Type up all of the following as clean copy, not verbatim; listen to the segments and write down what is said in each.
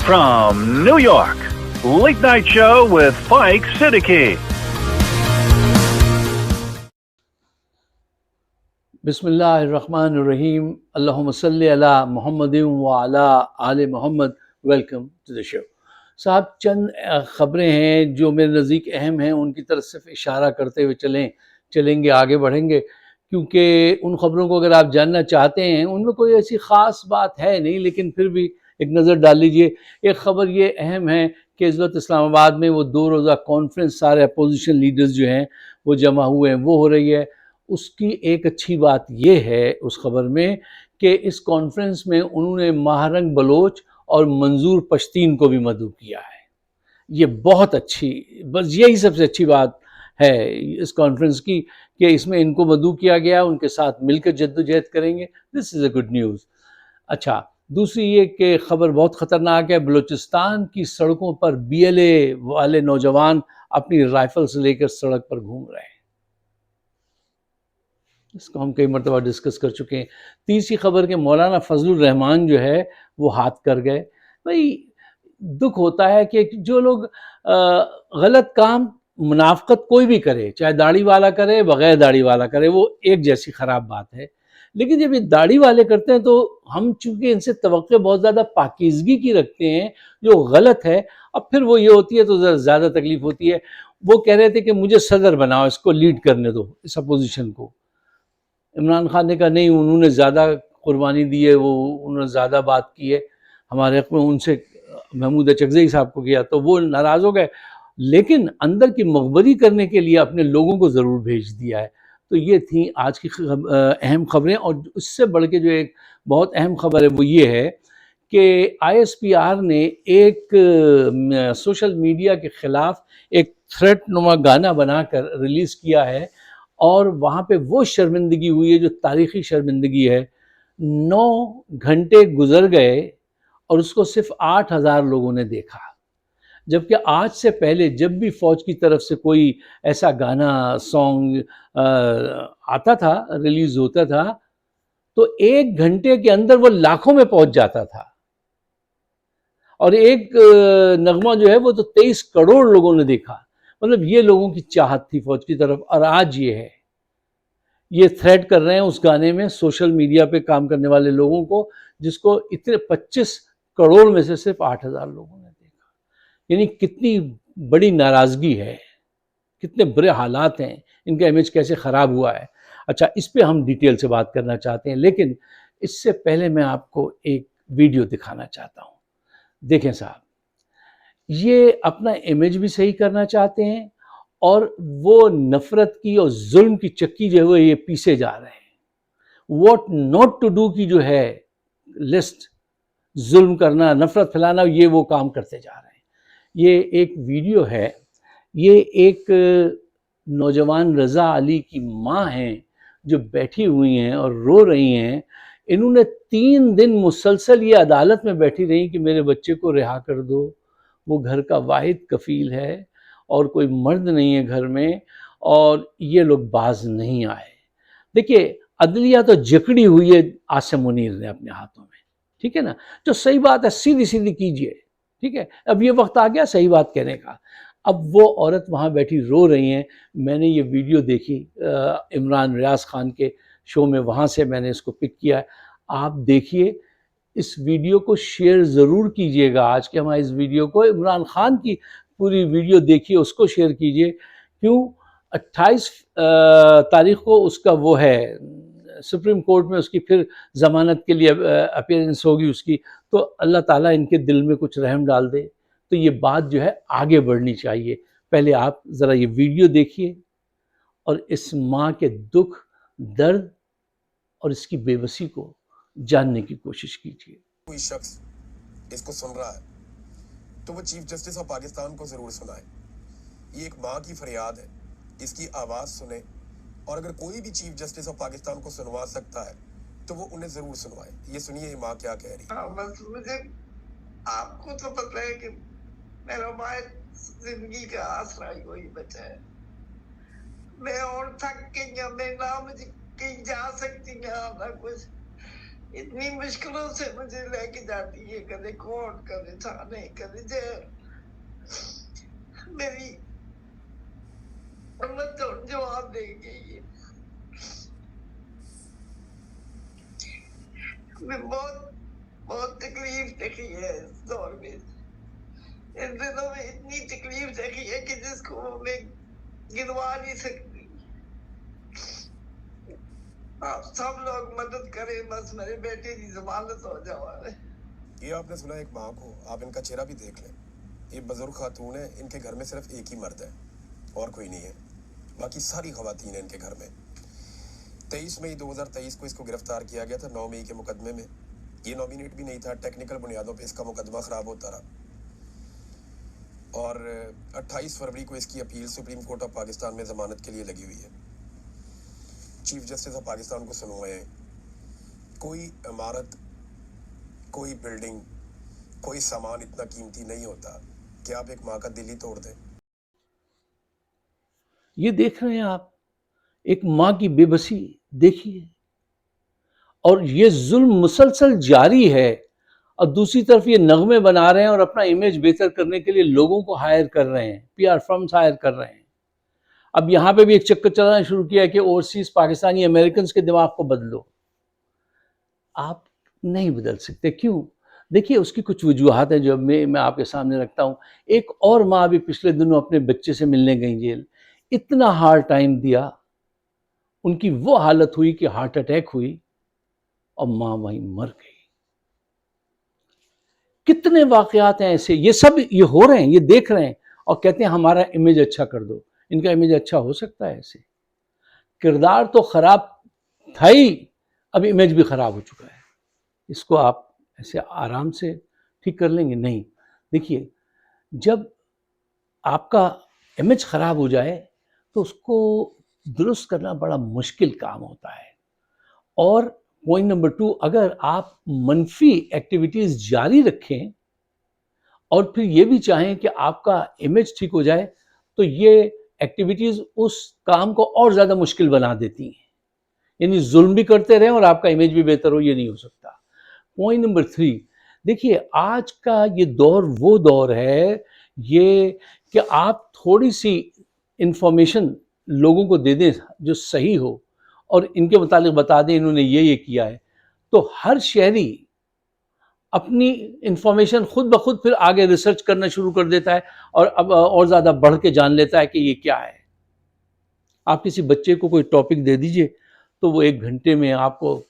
From New York, Late Night Show with Spike Siddiqui. Bismillahirrahmanirrahim. Allahumma salli ala Muhammadin wa ala Ali Muhammad. Welcome to the show. صاحب چند خبریں ہیں جو میرے نزدیک اہم ہیں، ان کی طرف صرف اشارہ کرتے ہوئے چلیں گے، آگے بڑھیں گے، کیونکہ ان خبروں کو اگر آپ جاننا چاہتے ہیں ان میں کوئی ایسی خاص بات ہے نہیں، لیکن پھر بھی ایک نظر ڈال لیجئے۔ ایک خبر یہ اہم ہے کہ اس وقت اسلام آباد میں وہ 2 روزہ کانفرنس سارے اپوزیشن لیڈرز جو ہیں وہ جمع ہوئے ہیں، وہ ہو رہی ہے۔ اس کی ایک اچھی بات یہ ہے اس خبر میں کہ اس کانفرنس میں انہوں نے ماہرنگ بلوچ اور منظور پشتین کو بھی مدعو کیا ہے۔ یہ بہت اچھی، بس یہی سب سے اچھی بات ہے اس کانفرنس کی کہ اس میں ان کو مدعو کیا گیا، ان کے ساتھ مل کر جدوجہد کریں گے۔ دس از اے گڈ نیوز۔ اچھا، دوسری یہ کہ خبر بہت خطرناک ہے، بلوچستان کی سڑکوں پر BLA والے نوجوان اپنی رائفلز لے کر سڑک پر گھوم رہے ہیں۔ اس کو ہم کئی مرتبہ ڈسکس کر چکے ہیں۔ تیسری خبر کہ مولانا فضل الرحمان جو ہے وہ ہاتھ کر گئے۔ بھئی دکھ ہوتا ہے کہ جو لوگ غلط کام، منافقت کوئی بھی کرے، چاہے داڑھی والا کرے بغیر داڑھی والا کرے، وہ ایک جیسی خراب بات ہے، لیکن جب یہ داڑھی والے کرتے ہیں تو ہم چونکہ ان سے توقع بہت زیادہ پاکیزگی کی رکھتے ہیں جو غلط ہے، اب پھر وہ یہ ہوتی ہے تو زیادہ تکلیف ہوتی ہے۔ وہ کہہ رہے تھے کہ مجھے صدر بناؤ، اس کو لیڈ کرنے دو، اس اپوزیشن کو۔ عمران خان نے کہا نہیں، انہوں نے زیادہ قربانی دی ہے، انہوں نے زیادہ بات کی ہے ہمارے حق میں، ان سے محمود اچکزئی صاحب کو کیا تو وہ ناراض ہو گئے، لیکن اندر کی مغبری کرنے کے لیے اپنے لوگوں کو ضرور بھیج دیا ہے۔ تو یہ تھیں آج کی اہم خبریں، اور اس سے بڑھ کے جو ایک بہت اہم خبر ہے وہ یہ ہے کہ ISPR نے ایک سوشل میڈیا کے خلاف ایک تھریٹ نما گانا بنا کر ریلیز کیا ہے، اور وہاں پہ وہ شرمندگی ہوئی ہے جو تاریخی شرمندگی ہے۔ 9 گھنٹے گزر گئے اور اس کو صرف 8,000 لوگوں نے دیکھا، جبکہ آج سے پہلے جب بھی فوج کی طرف سے کوئی ایسا گانا، سانگ آتا تھا، ریلیز ہوتا تھا، تو 1 گھنٹے کے اندر وہ لاکھوں میں پہنچ جاتا تھا، اور ایک نغمہ جو ہے وہ تو 23 کروڑ لوگوں نے دیکھا۔ مطلب یہ لوگوں کی چاہت تھی فوج کی طرف، اور آج یہ ہے، یہ تھریٹ کر رہے ہیں اس گانے میں سوشل میڈیا پہ کام کرنے والے لوگوں کو، جس کو اتنے 25 کروڑ میں سے صرف 8,000 لوگوں نے دیکھا۔ یعنی کتنی بڑی ناراضگی ہے، کتنے برے حالات ہیں، ان کا امیج کیسے خراب ہوا ہے۔ اچھا، اس پہ ہم ڈیٹیل سے بات کرنا چاہتے ہیں، لیکن اس سے پہلے میں آپ کو ایک ویڈیو دکھانا چاہتا ہوں۔ دیکھیں صاحب، یہ اپنا امیج بھی صحیح کرنا چاہتے ہیں، اور وہ نفرت کی اور ظلم کی چکی جو ہے وہ یہ پیسے جا رہے ہیں۔ واٹ ناٹ ٹو ڈو کی جو ہے لسٹ، ظلم کرنا، نفرت پھیلانا، یہ وہ کام کرتے جا رہے ہیں۔ یہ ایک ویڈیو ہے، یہ ایک نوجوان رضا علی کی ماں ہیں جو بیٹھی ہوئی ہیں اور رو رہی ہیں۔ انہوں نے 3 دن مسلسل یہ عدالت میں بیٹھی رہی کہ میرے بچے کو رہا کر دو، وہ گھر کا واحد کفیل ہے اور کوئی مرد نہیں ہے گھر میں، اور یہ لوگ باز نہیں آئے۔ دیکھیے، عدلیہ تو جکڑی ہوئی ہے عاصم منیر نے اپنے ہاتھوں میں، ٹھیک ہے نا؟ جو صحیح بات ہے سیدھی سیدھی کیجئے، ٹھیک ہے؟ اب یہ وقت آ گیا صحیح بات کہنے کا۔ اب وہ عورت وہاں بیٹھی رو رہی ہیں۔ میں نے یہ ویڈیو دیکھی عمران ریاض خان کے شو میں، وہاں سے میں نے اس کو پک کیا ہے۔ آپ دیکھیے اس ویڈیو کو، شیئر ضرور کیجئے گا آج کے ہمارے اس ویڈیو کو۔ عمران خان کی پوری ویڈیو دیکھیے، اس کو شیئر کیجئے۔ کیوں؟ 28 تاریخ کو اس کا وہ ہے، سپریم کورٹ میں اس کی پھر ضمانت کے لیے اپیئرنس ہوگی اس کی، تو اللہ تعالیٰ ان کے دل میں کچھ رحم ڈال دے تو یہ بات جو ہے آگے بڑھنی چاہیے۔ پہلے آپ ذرا یہ ویڈیو دیکھیے اور اس ماں کے دکھ، درد اور اس کی بے بسی کو جاننے کی کوشش کیجیے۔ کوئی شخص اس کو سن رہا ہے تو وہ چیف جسٹس آف پاکستان کو ضرور سنائے۔ یہ ایک ماں کی فریاد ہے، اس کی آواز سنیں، اور اگر کوئی بھی چیف جسٹس آف پاکستان کو سنوا سکتا ہے تو وہ انہیں ضرور سنوائے۔ یہ سنیے یہ ماں کیا کہہ رہی ہے۔ بس مجھے، آپ کو تو پتہ ہے کہ میرا واحد زندگی کا آسرا ہی وہی بچہ ہے۔ میں اور تھک گئی ہوں، میں نہ مجھے کہیں جا سکتی ہوں نہ کچھ۔ اتنی مشکلوں سے مجھے لے کے جاتی ہے، کبھی کورٹ، کبھی تھانے، کبھی جیل. میری امت تو جواب دے گی. میں بہت تکلیف دیکھی ہے اس دور میں، ان دنوں میں اتنی تکلیف دیکھی ہے کہ جس کو میں گنوا نہیں سکتی. آپ سب لوگ مدد کریں، بس میرے بیٹے کی ضمانت ہو جائے. یہ آپ نے سنا ایک ماں کو، آپ ان کا چہرہ بھی دیکھ لیں. یہ بزرگ خاتون ہے، ان کے گھر میں صرف ایک ہی مرد ہے اور کوئی نہیں ہے، باقی ساری خواتین ہیں ان کے گھر میں. 23 مئی 2023 کو اس کو گرفتار کیا گیا تھا 9 مئی کے مقدمے میں. یہ نامینیٹ بھی نہیں تھا، ٹیکنیکل بنیادوں پہ اس کا مقدمہ خراب ہوتا رہا. اور 28 فروری کو اس کی appeal supreme court of Pakistan میں ضمانت کے لیے لگی ہوئی ہے. چیف جسٹس آف پاکستان کو سنوائے. کوئی عمارت، کوئی بلڈنگ، کوئی سامان اتنا قیمتی نہیں ہوتا کہ آپ ایک ماں کا دل ہی توڑ دیں. یہ دیکھ رہے ہیں آپ ایک ماں کی بے بسی دیکھیے، اور یہ ظلم مسلسل جاری ہے. اور دوسری طرف یہ نغمے بنا رہے ہیں اور اپنا امیج بہتر کرنے کے لیے لوگوں کو ہائر کر رہے ہیں، پی آر فرمز ہائر کر رہے ہیں. اب یہاں پہ بھی ایک چکر چلانا شروع کیا کہ اوورسیز پاکستانی امریکنز کے دماغ کو بدلو. آپ نہیں بدل سکتے. کیوں؟ دیکھیے اس کی کچھ وجوہات ہیں جو میں آپ کے سامنے رکھتا ہوں. ایک اور ماں ابھی پچھلے دنوں اپنے بچے سے ملنے گئی جیل، اتنا ہارڈ ٹائم دیا، ان کی وہ حالت ہوئی کہ ہارٹ اٹیک ہوئی اور ماں وہیں مر گئی. کتنے واقعات ہیں ایسے، یہ سب یہ ہو رہے ہیں، یہ دیکھ رہے ہیں اور کہتے ہیں ہمارا امیج اچھا کر دو. ان کا امیج اچھا ہو سکتا ہے ایسے؟ کردار تو خراب تھا ہی، اب امیج بھی خراب ہو چکا ہے. اس کو آپ ایسے آرام سے ٹھیک کر لیں گے؟ نہیں. دیکھیے جب آپ کا امیج خراب ہو جائے تو اس کو درست کرنا بڑا مشکل کام ہوتا ہے. اور پوائنٹ نمبر 2، اگر آپ منفی ایکٹیویٹیز جاری رکھیں اور پھر یہ بھی چاہیں کہ آپ کا امیج ٹھیک ہو جائے تو یہ ایکٹیویٹیز اس کام کو اور زیادہ مشکل بنا دیتی ہیں. یعنی ظلم بھی کرتے رہیں اور آپ کا امیج بھی بہتر ہو، یہ نہیں ہو سکتا. پوائنٹ نمبر 3، دیکھیے آج کا یہ دور وہ دور ہے یہ کہ آپ تھوڑی سی انفارمیشن لوگوں کو دے دیں جو صحیح ہو اور ان کے متعلق بتا دیں انہوں نے یہ کیا ہے، تو ہر شہری اپنی انفارمیشن خود بخود پھر آگے ریسرچ کرنا شروع کر دیتا ہے اور اب اور زیادہ بڑھ کے جان لیتا ہے کہ یہ کیا ہے. آپ کسی بچے کو کوئی ٹاپک دے دیجئے تو وہ 1 گھنٹے میں آپ کو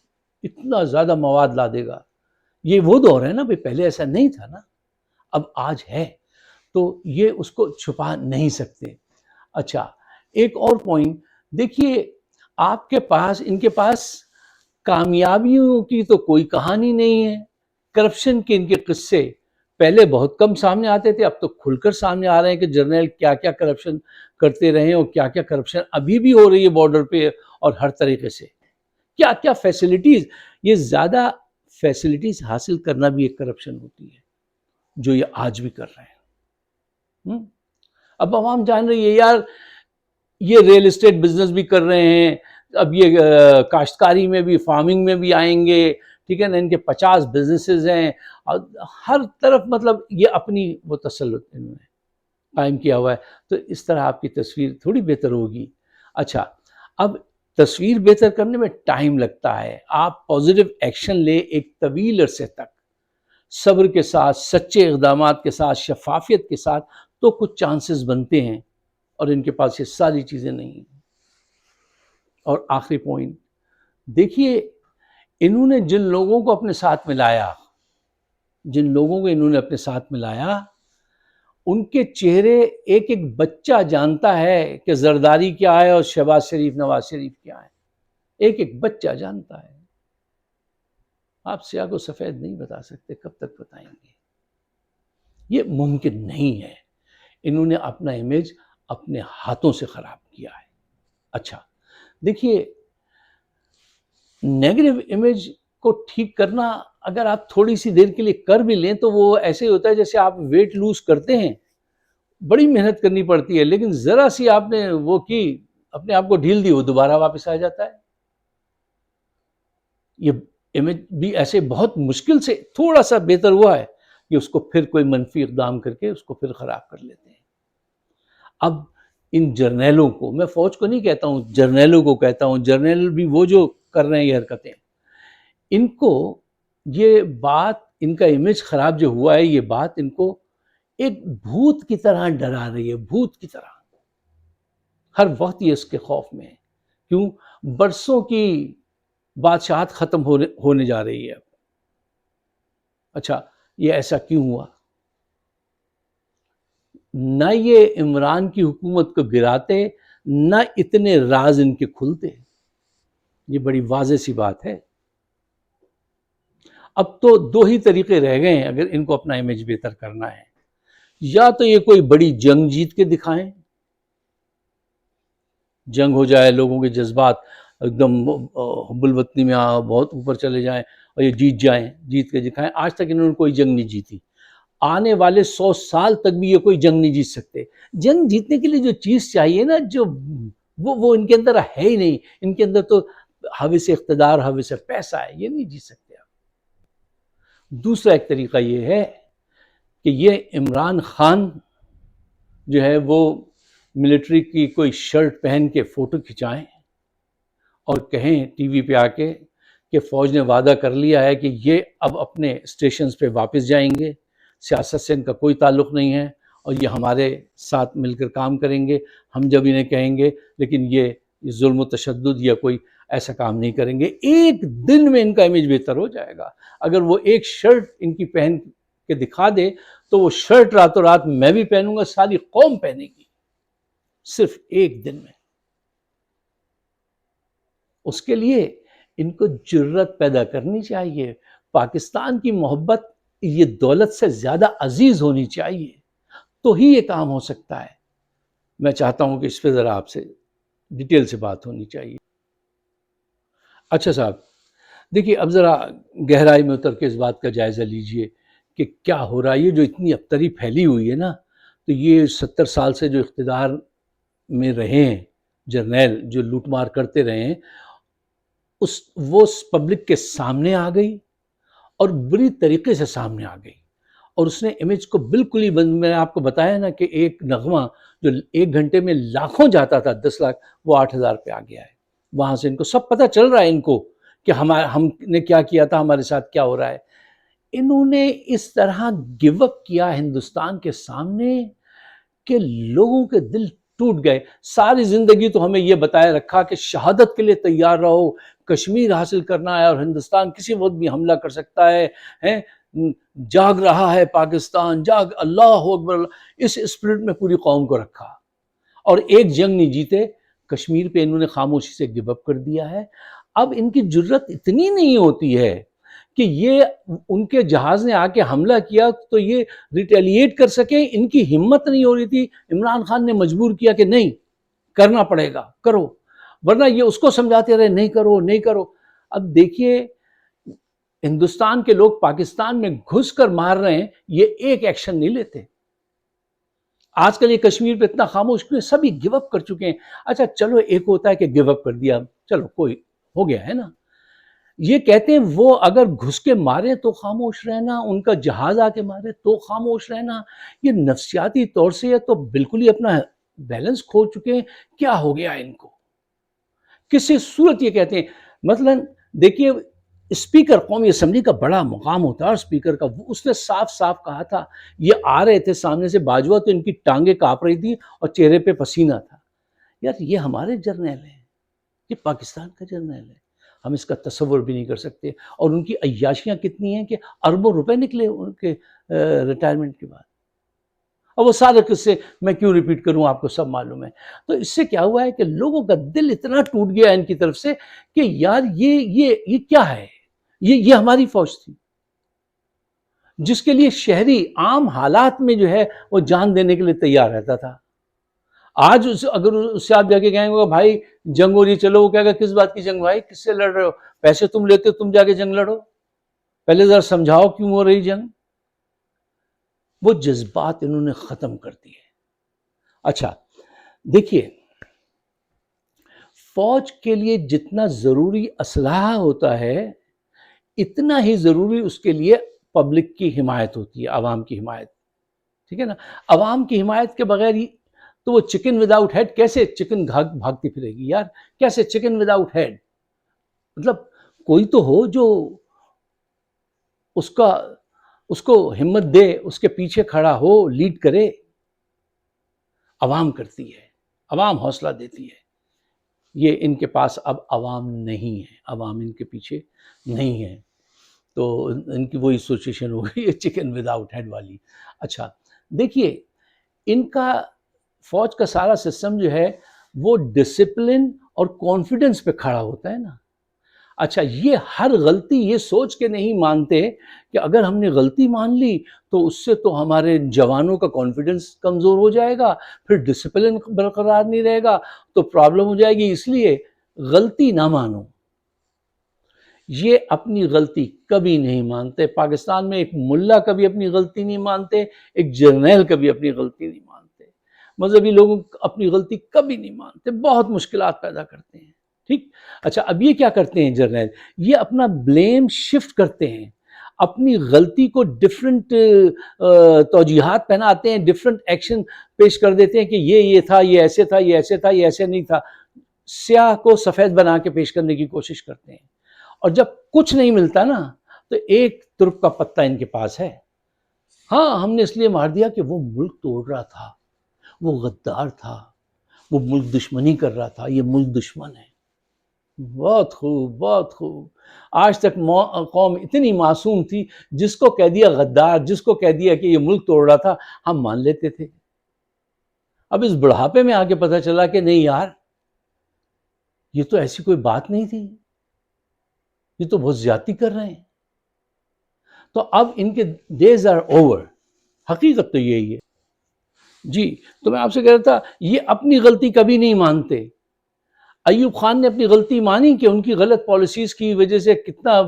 اتنا زیادہ مواد لا دے گا. یہ وہ دور ہے نا بھائی، پہلے ایسا نہیں تھا نا، اب آج ہے، تو یہ اس کو چھپا نہیں سکتے. اچھا ایک اور پوائنٹ دیکھیے، آپ کے پاس ان کے پاس کامیابیوں کی تو کوئی کہانی نہیں ہے. کرپشن کے ان کے قصے پہلے بہت کم سامنے آتے تھے، اب تو کھل کر سامنے آ رہے ہیں کہ جرنیل کیا کیا کرپشن کرتے رہے اور کیا کیا کرپشن ابھی بھی ہو رہی ہے بارڈر پہ اور ہر طریقے سے. کیا کیا فیسلٹیز، یہ زیادہ فیسلٹیز حاصل کرنا بھی ایک کرپشن ہوتی ہے جو یہ آج بھی کر رہے ہیں. اب عوام جان رہی ہے یار، یہ ریل اسٹیٹ بزنس بھی کر رہے ہیں، اب یہ کاشتکاری میں بھی، فارمنگ میں بھی آئیں گے، ٹھیک ہے نا. ان کے 50 بزنسز ہیں اور ہر طرف مطلب یہ اپنی وہ تسلط انہوں نے قائم کیا ہوا ہے. تو اس طرح آپ کی تصویر تھوڑی بہتر ہوگی. اچھا اب تصویر بہتر کرنے میں ٹائم لگتا ہے. آپ پازیٹیو ایکشن لیں ایک طویل عرصے تک، صبر کے ساتھ، سچے اقدامات کے ساتھ، شفافیت کے ساتھ، تو کچھ چانسز بنتے ہیں اور ان کے پاس یہ ساری چیزیں نہیں ہیں. اور آخری پوائنٹ دیکھیے، انہوں نے جن لوگوں کو اپنے ساتھ ملایا، ان کے چہرے ایک ایک بچہ جانتا ہے کہ زرداری کیا ہے اور شہباز شریف، نواز شریف کیا ہے. ایک ایک بچہ جانتا ہے. آپ سیاہ کو سفید نہیں بتا سکتے، کب تک بتائیں گے؟ یہ ممکن نہیں ہے. انہوں نے اپنا امیج اپنے ہاتھوں سے خراب کیا ہے. اچھا دیکھیے، نیگیٹو امیج کو ٹھیک کرنا اگر آپ تھوڑی سی دیر کے لیے کر بھی لیں تو وہ ایسے ہوتا ہے جیسے آپ ویٹ لوز کرتے ہیں، بڑی محنت کرنی پڑتی ہے، لیکن ذرا سی آپ نے وہ کی، اپنے آپ کو ڈھیل دی، وہ دوبارہ واپس آ جاتا ہے. یہ امیج بھی ایسے بہت مشکل سے تھوڑا سا بہتر ہوا ہے کہ اس کو پھر کوئی منفی اقدام کر کے اس کو پھر خراب کر لیتے ہیں۔ اب ان جرنیلوں کو، میں فوج کو نہیں کہتا ہوں، جرنیلوں کو کہتا ہوں، جرنیل بھی وہ جو کر رہے ہیں یہ حرکتیں، ان کو یہ بات، ان کا امیج خراب جو ہوا ہے، یہ بات ان کو ایک بھوت کی طرح ڈرا رہی ہے، بھوت کی طرح۔ ہر وقت یہ اس کے خوف میں ہے۔ کیوں؟ برسوں کی بادشاہت ختم ہونے جا رہی ہے اب۔ اچھا، یہ ایسا کیوں ہوا؟ نہ یہ عمران کی حکومت کو گراتے، نہ اتنے راز ان کے کھلتے۔ یہ بڑی واضح سی بات ہے۔ اب تو دو ہی طریقے رہ گئے ہیں اگر ان کو اپنا امیج بہتر کرنا ہے۔ یا تو یہ کوئی بڑی جنگ جیت کے دکھائیں، جنگ ہو جائے، لوگوں کے جذبات ایک دم حب الوطنی میں بہت اوپر چلے جائیں اور یہ جیت جائیں، جیت کے دکھائیں۔ آج تک انہوں نے کوئی جنگ نہیں جیتی، آنے والے 100 سال تک بھی یہ کوئی جنگ نہیں جیت سکتے۔ جنگ جیتنے کے لیے جو چیز چاہیے نا، جو وہ ان کے اندر ہے ہی نہیں۔ ان کے اندر تو ہوس اقتدار، ہوس پیسہ ہے، یہ نہیں جیت سکتے آپ۔ دوسرا ایک طریقہ یہ ہے کہ یہ عمران خان جو ہے وہ ملٹری کی کوئی شرٹ پہن کے فوٹو کھنچائیں اور کہیں ٹی وی پہ آ کے کہ فوج نے وعدہ کر لیا ہے کہ یہ اب اپنے اسٹیشنز پہ واپس جائیں گے، سیاست سے ان کا کوئی تعلق نہیں ہے اور یہ ہمارے ساتھ مل کر کام کریں گے، ہم جب انہیں کہیں گے، لیکن یہ ظلم و تشدد یا کوئی ایسا کام نہیں کریں گے۔ ایک دن میں ان کا امیج بہتر ہو جائے گا۔ اگر وہ ایک شرٹ ان کی پہن کے دکھا دے تو وہ شرٹ راتوں رات میں بھی پہنوں گا، ساری قوم پہنے گی، صرف ایک دن میں۔ اس کے لیے ان کو جرت پیدا کرنی چاہیے۔ پاکستان کی محبت یہ دولت سے زیادہ عزیز ہونی چاہیے، تو ہی یہ کام ہو سکتا ہے۔ میں چاہتا ہوں کہ اس پہ ذرا آپ سے ڈیٹیل سے بات ہونی چاہیے۔ اچھا صاحب، دیکھیے اب ذرا گہرائی میں اتر کے اس بات کا جائزہ لیجئے کہ کیا ہو رہا ہے۔ یہ جو اتنی ابتری پھیلی ہوئی ہے نا، تو یہ 70 سال سے جو اقتدار میں رہے ہیں جرنیل، جو لوٹ مار کرتے رہے ہیں، وہ پبلک کے سامنے آ گئی اور بری طریقے سے سامنے آ گئی، اور اس نے امیج کو بالکل ہی بند۔ میں نے آپ کو بتایا نا کہ ایک نغمہ جو 1 گھنٹے میں لاکھوں جاتا تھا، 10 لاکھ، وہ 8,000 پہ آ گیا ہے۔ وہاں سے ان کو سب پتہ چل رہا ہے ان کو کہ ہم نے کیا کیا تھا، ہمارے ساتھ کیا ہو رہا ہے۔ انہوں نے اس طرح گیو اپ کیا ہندوستان کے سامنے کہ لوگوں کے دل ٹوٹ گئے۔ ساری زندگی تو ہمیں یہ بتایا رکھا کہ شہادت کے لیے تیار رہو، کشمیر حاصل کرنا ہے اور ہندوستان کسی وقت بھی حملہ کر سکتا ہے، جاگ رہا ہے پاکستان، جاگ، اللہ اکبر۔ اس اسپرٹ میں پوری قوم کو رکھا اور ایک جنگ نہیں جیتے۔ کشمیر پہ انہوں نے خاموشی سے گیو اپ کر دیا ہے۔ اب ان کی جرت اتنی نہیں ہوتی ہے کہ یہ ان کے جہاز نے آ کے حملہ کیا تو یہ ریٹیلیٹ کر سکیں۔ ان کی ہمت نہیں ہو رہی تھی، عمران خان نے مجبور کیا کہ نہیں، کرنا پڑے گا، کرو، ورنہ یہ اس کو سمجھاتے رہے نہیں کرو نہیں کرو۔ اب دیکھیے ہندوستان کے لوگ پاکستان میں گھس کر مار رہے ہیں، یہ ایک ایکشن نہیں لیتے۔ آج کل یہ کشمیر پہ اتنا خاموش کیوں؟ سبھی گیو اپ کر چکے ہیں۔ اچھا چلو، ایک ہوتا ہے کہ گیو اپ کر دیا، چلو کوئی ہو گیا ہے نا۔ یہ کہتے ہیں وہ اگر گھس کے مارے تو خاموش رہنا، ان کا جہاز آ کے مارے تو خاموش رہنا۔ یہ نفسیاتی طور سے یہ تو بالکل ہی اپنا بیلنس کھو چکے ہیں۔ کیا ہو گیا ان کو؟ کسی صورت یہ کہتے ہیں، مثلا دیکھیے اسپیکر قومی اسمبلی کا بڑا مقام ہوتا ہے، اور اسپیکر کا اس نے صاف صاف کہا تھا، یہ آ رہے تھے سامنے سے باجوہ تو ان کی ٹانگیں کانپ رہی تھی اور چہرے پہ پسینہ تھا۔ یار یہ ہمارے جرنیل ہیں، یہ پاکستان کا جرنیل ہے، ہم اس کا تصور بھی نہیں کر سکتے۔ اور ان کی عیاشیاں کتنی ہیں کہ اربوں روپے نکلے ان کے ریٹائرمنٹ کے بعد۔ اور وہ سارے قصے میں کیوں ریپیٹ کروں، آپ کو سب معلوم ہے۔ تو اس سے کیا ہوا ہے کہ لوگوں کا دل اتنا ٹوٹ گیا ان کی طرف سے کہ یار یہ کیا ہے، یہ ہماری فوج تھی جس کے لیے شہری عام حالات میں جو ہے وہ جان دینے کے لیے تیار رہتا تھا۔ آج اگر اس سے آپ جا کے کہیں گے بھائی جنگ ہو رہی، چلو، وہ کہے گا کس بات کی جنگ بھائی، کس سے لڑ رہے ہو؟ پیسے تم لیتے ہو، تم جا کے جنگ لڑو، پہلے ذرا سمجھاؤ کیوں ہو رہی جنگ۔ وہ جذبات انہوں نے ختم کر دیے۔ اچھا دیکھیے، فوج کے لیے جتنا ضروری اسلحہ ہوتا ہے، اتنا ہی ضروری اس کے لیے پبلک کی حمایت ہوتی ہے، عوام کی حمایت، ٹھیک ہے نا. عوام کی حمایت کے بغیر تو وہ چکن وداؤٹ ہیڈ، کیسے چکن بھاگتی پھرے گی یار؟ کیسے چکن وداؤٹ ہیڈ؟ مطلب کوئی تو ہو جو اس کو ہمت دے، اس کے پیچھے کھڑا ہو، لیڈ کرے. عوام کرتی ہے، عوام حوصلہ دیتی ہے. یہ ان کے پاس اب عوام نہیں ہے، عوام ان کے پیچھے نہیں ہے، تو ان کی وہی سچویشن ہو گئی ہے چکن وداؤٹ ہیڈ والی. اچھا دیکھیے، ان کا فوج کا سارا سسٹم جو ہے وہ ڈسپلن اور کانفیڈنس پہ کھڑا ہوتا ہے نا. اچھا، یہ ہر غلطی یہ سوچ کے نہیں مانتے کہ اگر ہم نے غلطی مان لی تو اس سے تو ہمارے جوانوں کا کانفیڈنس کمزور ہو جائے گا، پھر ڈسپلن برقرار نہیں رہے گا تو پرابلم ہو جائے گی، اس لیے غلطی نہ مانو. یہ اپنی غلطی کبھی نہیں مانتے. پاکستان میں ایک ملا کبھی اپنی غلطی نہیں مانتے، ایک جرنیل کبھی اپنی غلطی نہیں مانتے، مذہبی لوگ اپنی غلطی کبھی نہیں مانتے، بہت مشکلات پیدا کرتے ہیں. ٹھیک. اچھا، اب یہ کیا کرتے ہیں جرنیل؟ یہ اپنا بلیم شفٹ کرتے ہیں، اپنی غلطی کو ڈفرنٹ توجیحات پہناتے ہیں، ڈفرنٹ ایکشن پیش کر دیتے ہیں کہ یہ تھا، یہ ایسے تھا، یہ ایسے تھا، یہ ایسے نہیں تھا. سیاہ کو سفید بنا کے پیش کرنے کی کوشش کرتے ہیں. اور جب کچھ نہیں ملتا نا تو ایک ترپ کا پتہ ان کے پاس ہے. ہاں، ہم نے اس لیے مار دیا کہ وہ ملک توڑ رہا تھا، وہ غدار تھا، وہ ملک دشمنی کر رہا تھا، یہ ملک دشمن ہے. بہت خوب، بہت خوب. آج تک قوم اتنی معصوم تھی، جس کو کہہ دیا غدار، جس کو کہہ دیا کہ یہ ملک توڑ رہا تھا، ہم مان لیتے تھے. اب اس بڑھاپے میں آ کے پتہ چلا کہ نہیں یار، یہ تو ایسی کوئی بات نہیں تھی، یہ تو بہت زیادتی کر رہے ہیں. تو اب ان کے ڈیز آر اوور. حقیقت تو یہی ہے. جی، تو میں آپ سے کہہ رہا تھا، یہ اپنی غلطی کبھی نہیں مانتے. ایوب خان نے اپنی غلطی مانی کہ ان کی غلط پالیسیز کی وجہ سے کتنا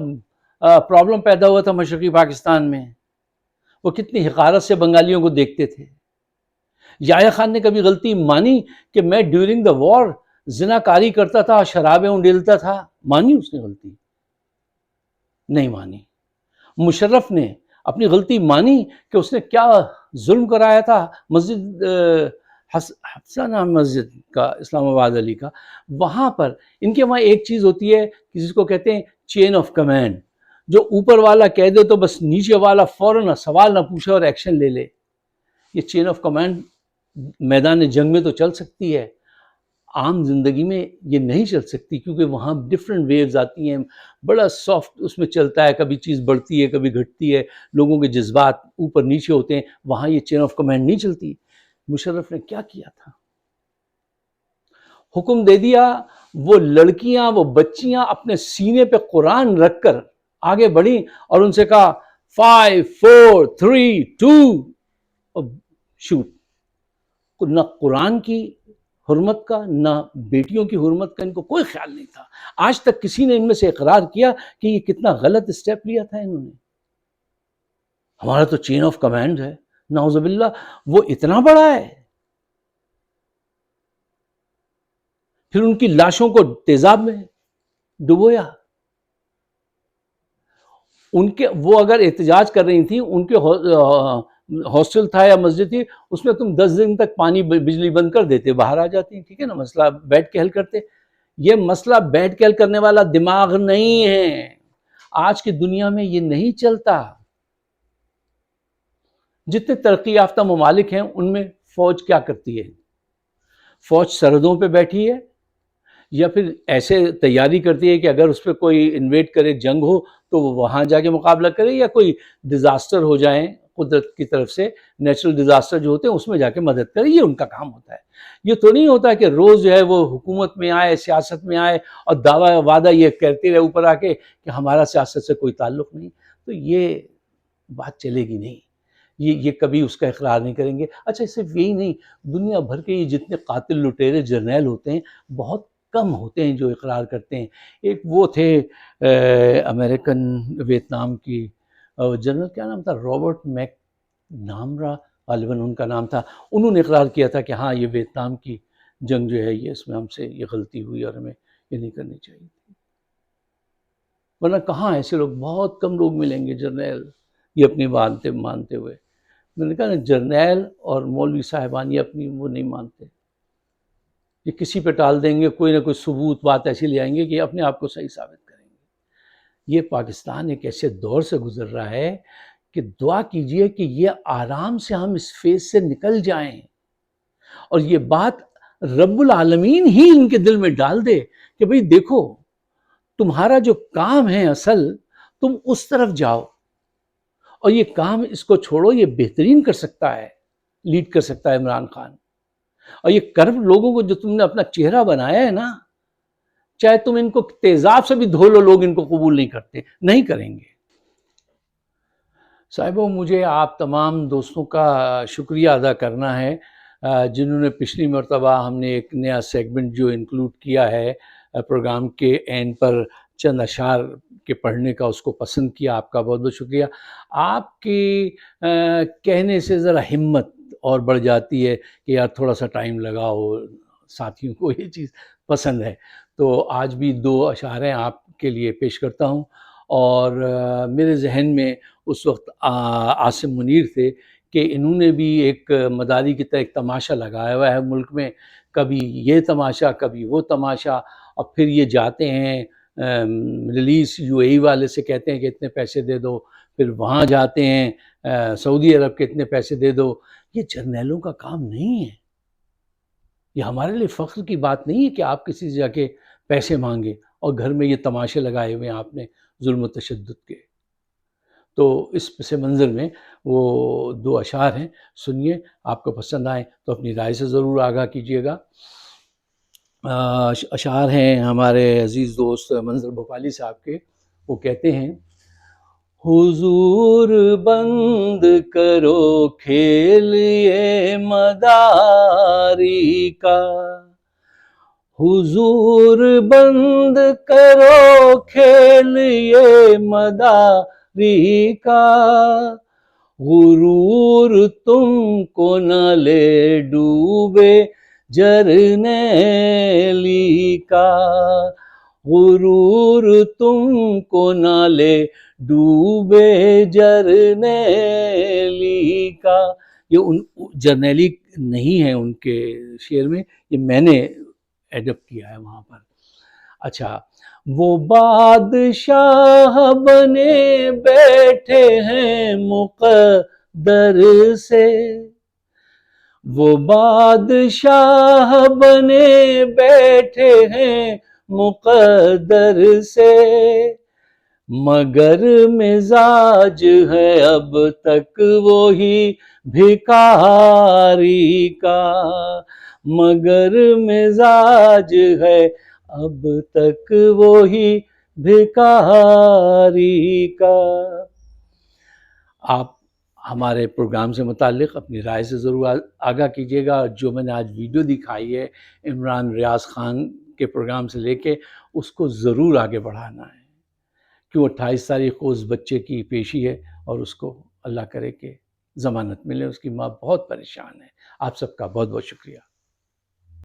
پرابلم پیدا ہوا تھا مشرقی پاکستان میں. وہ کتنی حقارت سے بنگالیوں کو دیکھتے تھے. یحییٰ خان نے کبھی غلطی مانی کہ میں ڈیورنگ دا وار زنا کاری کرتا تھا، شرابیں انڈیلتا تھا؟ مانی اس نے غلطی؟ نہیں مانی. مشرف نے اپنی غلطی مانی کہ اس نے کیا ظلم کرایا تھا مسجد حفصہ نام مسجد کا، اسلام آباد علی کا، وہاں پر ان کے وہاں ایک چیز ہوتی ہے جس کو کہتے ہیں چین آف کمانڈ. جو اوپر والا کہہ دے تو بس نیچے والا فوراً سوال نہ پوچھے اور ایکشن لے لے. یہ چین آف کمانڈ میدان جنگ میں تو چل سکتی ہے، عام زندگی میں یہ نہیں چل سکتی، کیونکہ وہاں ڈفرینٹ ویوز آتی ہیں، بڑا سافٹ اس میں چلتا ہے، کبھی چیز بڑھتی ہے، کبھی گھٹتی ہے، لوگوں کے جذبات اوپر نیچے ہوتے ہیں. وہاں یہ چین آف کمانڈ نہیں چلتی. مشرف نے کیا کیا تھا؟ حکم دے دیا، وہ لڑکیاں، وہ بچیاں اپنے سینے پہ قرآن رکھ کر آگے بڑھیں اور ان سے کہا 5 4 3 2 اور شوٹ. نہ قرآن کی حرمت کا، نہ بیٹیوں کی حرمت کا ان کو کوئی خیال نہیں تھا. آج تک کسی نے ان میں سے اقرار کیا کہ یہ کتنا غلط اسٹیپ لیا تھا انہوں نے. ہمارا تو چین آف کمانڈ ہے، نعوذ باللہ، وہ اتنا بڑا ہے. پھر ان کی لاشوں کو تیزاب میں ڈبویا. ان کے وہ اگر احتجاج کر رہی تھیں، ان کے ہاسٹل تھا یا مسجد تھی، اس میں تم 10 دن تک پانی بجلی بند کر دیتے، باہر آ جاتی، ٹھیک ہے نا، مسئلہ بیٹھ کے حل کرتے. یہ مسئلہ بیٹھ کے حل کرنے والا دماغ نہیں ہے. آج کی دنیا میں یہ نہیں چلتا. جتنے ترقی یافتہ ممالک ہیں ان میں فوج کیا کرتی ہے؟ فوج سرحدوں پہ بیٹھی ہے، یا پھر ایسے تیاری کرتی ہے کہ اگر اس پہ کوئی انویٹ کرے، جنگ ہو، تو وہ وہاں جا کے مقابلہ کرے، یا کوئی ڈیزاسٹر ہو جائیں قدرت کی طرف سے، نیچرل ڈیزاسٹر جو ہوتے ہیں اس میں جا کے مدد کرے. یہ ان کا کام ہوتا ہے. یہ تو نہیں ہوتا کہ روز جو ہے وہ حکومت میں آئے، سیاست میں آئے اور دعویٰ وعدہ یہ کہتے رہے اوپر آ کے کہ ہمارا سیاست سے کوئی تعلق نہیں. تو یہ بات چلے گی نہیں. یہ کبھی اس کا اقرار نہیں کریں گے. اچھا، صرف یہی نہیں، دنیا بھر کے یہ جتنے قاتل لٹیرے جرنیل ہوتے ہیں بہت کم ہوتے ہیں جو اقرار کرتے ہیں. ایک وہ تھے امریکن ویتنام کی جنرل، کیا نام تھا، رابرٹ میک نام رہا غالباً ان کا نام تھا. انہوں نے اقرار کیا تھا کہ ہاں یہ ویتنام کی جنگ جو ہے یہ اس میں ہم سے یہ غلطی ہوئی اور ہمیں یہ نہیں کرنی چاہیے تھی. ورنہ کہاں ایسے لوگ، بہت کم لوگ ملیں گے جرنیل یہ اپنی باتیں مانتے ہوئے. میں نے کہا نا جرنیل اور مولوی صاحبان یہ اپنی وہ نہیں مانتے، یہ کسی پہ ٹال دیں گے، کوئی نہ کوئی ثبوت بات ایسی لے آئیں گے کہ اپنے آپ کو صحیح ثابت کریں گے. یہ پاکستان ایک ایسے دور سے گزر رہا ہے کہ دعا کیجئے کہ یہ آرام سے ہم اس فیز سے نکل جائیں، اور یہ بات رب العالمین ہی ان کے دل میں ڈال دے کہ بھئی دیکھو تمہارا جو کام ہے اصل، تم اس طرف جاؤ، اور یہ کام اس کو چھوڑو، یہ بہترین کر سکتا ہے، لیڈ کر سکتا ہے عمران خان. اور یہ کرب لوگوں کو جو تم نے اپنا چہرہ بنایا ہے نا، چاہے تم ان کو تیزاب سے بھی دھو لو، لوگ ان کو قبول نہیں کرتے، نہیں کریں گے. صاحبوں، مجھے آپ تمام دوستوں کا شکریہ ادا کرنا ہے جنہوں نے پچھلی مرتبہ ہم نے ایک نیا سیگمنٹ جو انکلوڈ کیا ہے پروگرام کے اینڈ پر چند اشعار کے پڑھنے کا، اس کو پسند کیا. آپ کا بہت بہت شکریہ. آپ کے کہنے سے ذرا ہمت اور بڑھ جاتی ہے کہ یار تھوڑا سا ٹائم لگاؤ، ساتھیوں کو یہ چیز پسند ہے. تو آج بھی 2 اشعار ہیں آپ کے لیے پیش کرتا ہوں. اور میرے ذہن میں اس وقت عاصم منیر تھے کہ انہوں نے بھی ایک مداری کی طرح ایک تماشا لگایا ہوا ہے ملک میں، کبھی یہ تماشا کبھی وہ تماشا، اور پھر یہ جاتے ہیں ریلیز UAE والے سے کہتے ہیں کہ اتنے پیسے دے دو، پھر وہاں جاتے ہیں سعودی عرب کے اتنے پیسے دے دو. یہ جرنیلوں کا کام نہیں ہے. یہ ہمارے لیے فخر کی بات نہیں ہے کہ آپ کسی سے جا کے پیسے مانگے اور گھر میں یہ تماشے لگائے ہوئے ہیں آپ نے ظلم و تشدد کے. تو اس پس منظر میں وہ 2 اشعار ہیں، سنیے. آپ کو پسند آئیں تو اپنی رائے سے ضرور آگاہ کیجیے گا. اشعار ہیں ہمارے عزیز دوست منظر بھوپالی صاحب کے. وہ کہتے ہیں: حضور بند کرو کھیل یہ مداری کا، حضور بند کرو کھیل یہ مداری کا، غرور تم کو نہ لے ڈوبے جرنیلی کا، غرور تم کو نہ لے ڈوبے جرنیلی کا. یہ ان جرنیلی نہیں ہے ان کے شعر میں، یہ میں نے ایڈپ کیا ہے وہاں پر. اچھا، وہ بادشاہ بنے بیٹھے ہیں مقدر سے، وہ بادشاہ بنے بیٹھے ہیں مقدر سے، مگر مزاج ہے اب تک وہی بھکاری کا، مگر مزاج ہے اب تک وہی بھکاری کا. آپ ہمارے پروگرام سے متعلق اپنی رائے سے ضرور آگاہ کیجیے گا. جو میں نے آج ویڈیو دکھائی ہے عمران ریاض خان کے پروگرام سے لے کے، اس کو ضرور آگے بڑھانا ہے، کیوں 28 تاریخ کو اس بچے کی پیشی ہے اور اس کو اللہ کرے کہ ضمانت ملے. اس کی ماں بہت پریشان ہے. آپ سب کا بہت بہت شکریہ.